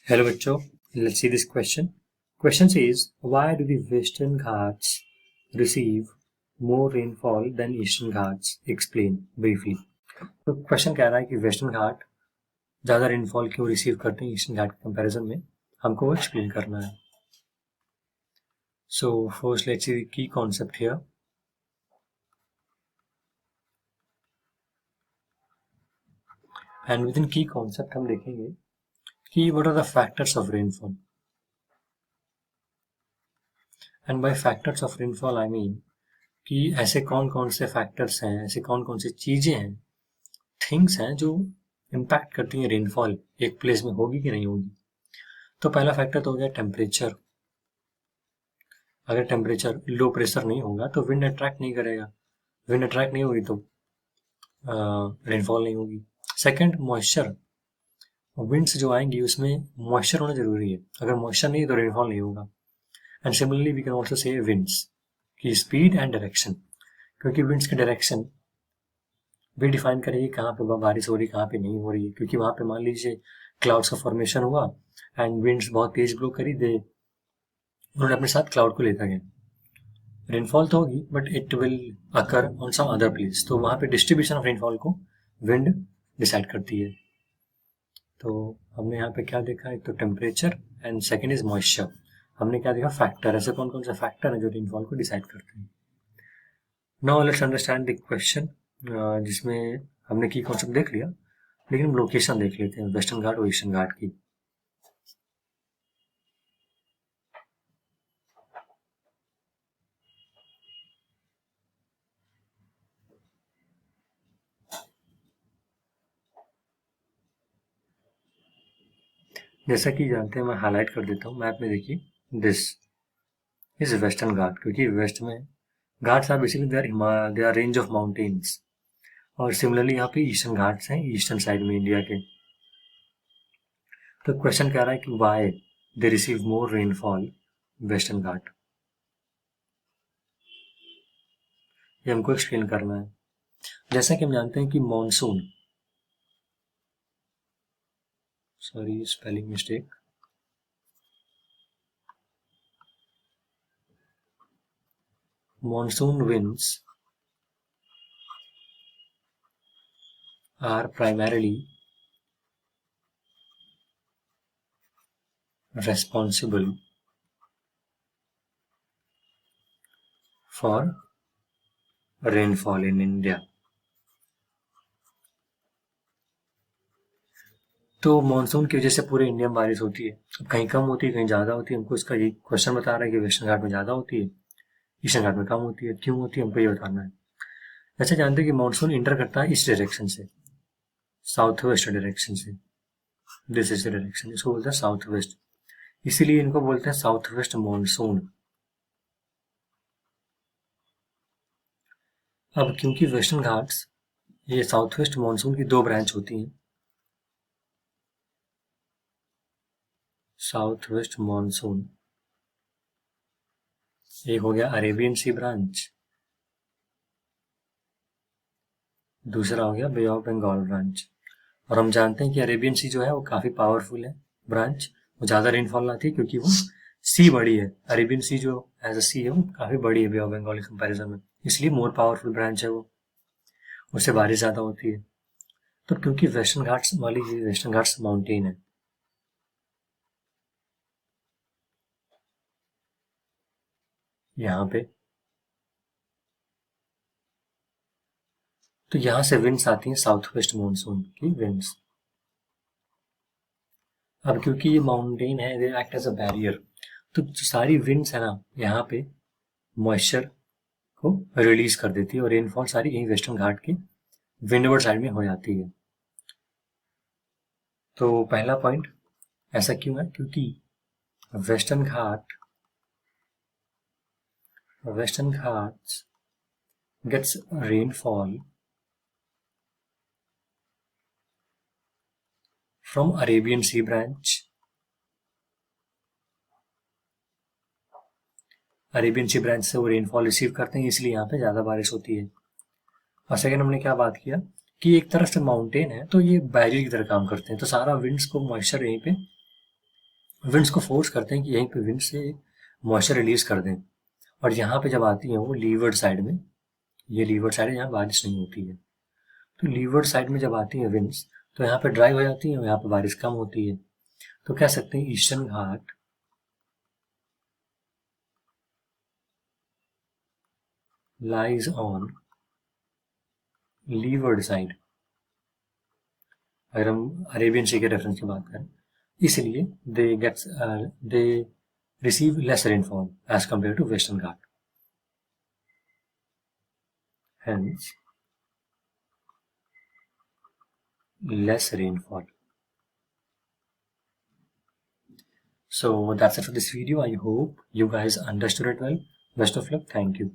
Hello बच्चों, let's see this question. Question says, why do the Western Ghats receive more rainfall than Eastern Ghats? Explain briefly. तो question कह रहा है कि western घाट ज़्यादा rainfall क्यों रिसीव करते हैं ईस्टर्न घाट के कंपैरिजन में, हमको वो एक्सप्लेन करना है. So first let's see the key concept here. And within key concept हम देखेंगे कि what are the factors of rainfall. And by factors of rainfall I mean कि ऐसे कौन कौन से फैक्टर्स हैं, ऐसे कौन कौन सी चीज़ें हैं, थिंग्स हैं जो इम्पैक्ट करती हैं रेनफॉल एक प्लेस में होगी कि नहीं होगी. तो पहला फैक्टर तो हो गया टेम्परेचर. अगर टेम्परेचर लो प्रेशर नहीं होगा तो विंड अट्रैक्ट नहीं करेगा. विंड अट्रैक्ट नहीं होगी तो रेनफॉल नहीं होगी. Second, moisture. विंड्स जो आएंगी उसमें मॉइस्चर होना जरूरी है. अगर मॉइस्चर नहीं है तो रेनफॉल नहीं होगा. And similarly we can also say winds की स्पीड एंड डायरेक्शन, क्योंकि विंड्स की डायरेक्शन भी डिफाइन करेगी कहाँ पे बारिश हो रही कहाँ पे नहीं हो रही है. क्योंकि वहाँ पे मान लीजिए क्लाउड्स का फॉर्मेशन हुआ एंड विंड्स बहुत तेज ब्लो करी दे, उन्होंने अपने साथ क्लाउड को लेकर गए. रेनफॉल तो होगी but it will occur on some other place. तो वहाँ पे डिस्ट्रीब्यूशन ऑफ रेनफॉल को विंड डिसाइड करती है. तो हमने यहाँ पे क्या देखा, एक तो temperature and second is moisture. हमने क्या देखा, फैक्टर. ऐसे कौन कौन से फैक्टर है जो रेनफॉल को डिसाइड करते हैं. Now let's understand the question, जिसमें हमने की कॉन्सेप्ट देख लिया, लेकिन हम लोकेशन देख लेते हैं वेस्टर्न घाट और ईस्टर्न घाट की. जैसा कि जानते हैं, मैं हाईलाइट कर देता हूँ मैप में. देखिए, दिस इज वेस्टर्न घाट, क्योंकि वेस्ट में Ghats are basically they are range of mountains. और सिमिलरली यहाँ पे ईस्टर्न घाट्स हैं ईस्टर्न साइड में इंडिया के. तो क्वेश्चन कह रहा है कि why they receive more rainfall western Ghat. ये हमको एक्सप्लेन करना है. जैसा कि हम जानते हैं कि monsoon, sorry spelling mistake, monsoon winds are primarily responsible for rainfall in India. तो मॉनसून की वजह से पूरे इंडिया में बारिश होती है. अब कहीं कम होती है, कहीं ज़्यादा होती है. हमको इसका ये क्वेश्चन बता रहा है कि वेस्टर्न घाट में ज़्यादा होती है, ईस्टर्न घाट में कम होती है. क्यों होती है हमको ये बताना है. जैसे जानते हैं कि मॉनसून इंटर करता है इस डायरेक्शन से, साउथ वेस्ट डायरेक्शन से. दिस इज द डायरेक्शन, इसको बोलते हैं साउथ वेस्ट. इसीलिए इनको बोलते हैं साउथ वेस्ट मॉनसून. अब क्योंकि वेस्टर्न घाट्स, ये साउथ वेस्ट मॉनसून की दो ब्रांच होती हैं. साउथ वेस्ट मॉनसून, एक हो गया अरेबियन सी ब्रांच, दूसरा हो गया बे ऑफ बंगाल ब्रांच. और हम जानते हैं कि अरेबियन सी जो है वो काफी पावरफुल है ब्रांच. वो ज्यादा रेनफॉल लाती है क्योंकि वो सी बड़ी है. अरेबियन सी जो एज अ सी है वो काफी बड़ी है बे ऑफ बंगाल के कंपैरिजन में, इसलिए मोर पावरफुल ब्रांच है वो. उससे बारिश ज्यादा होती है. तो क्योंकि वेस्टर्न घाट्स वाली, वेस्टर्न घाट्स माउंटेन है, यहाँ पे, तो यहाँ से विंड्स आती हैं साउथ वेस्ट मॉनसून की विंड्स. अब क्योंकि ये माउंटेन है, they act as a barrier. तो जो सारी विंड्स है ना, यहाँ पे मॉइस्चर को रिलीज कर देती है और रेनफॉल सारी यही वेस्टर्न घाट के विंडवर्ड साइड में हो जाती है. तो पहला पॉइंट ऐसा क्यों है, क्योंकि western Ghat, western Ghats gets rainfall from Arabian sea branch. Arabian sea branch से वो रेनफॉल रिसीव करते हैं, इसलिए यहाँ पे ज्यादा बारिश होती है. और सेकेंड हमने क्या बात किया कि एक तरफ से माउंटेन है तो ये बैरियर की तरह काम करते हैं, तो सारा विंड्स को मॉइस्चर यहीं पे विंड्स को फोर्स करते हैं कि यहीं पे विंड से मॉइस्चर रिलीज कर दें, और यहाँ पे जब आती है वो लीवर्ड साइड में, ये लीवर्ड साइड है, यहाँ बारिश नहीं होती है। तो लीवर्ड साइड में जब आती है विंड्स तो यहाँ पे ड्राई हो जाती है और यहाँ पे बारिश कम होती है। तो कह सकते हैं eastern Ghat lies on levered side, अगर हम अरेबियन सी के रेफरेंस की बात करें, इसलिए they receive less rainfall as compare to western Ghat, hence less rainfall. So that's it for this video. I hope you guys understood it well. Best of luck. Thank you.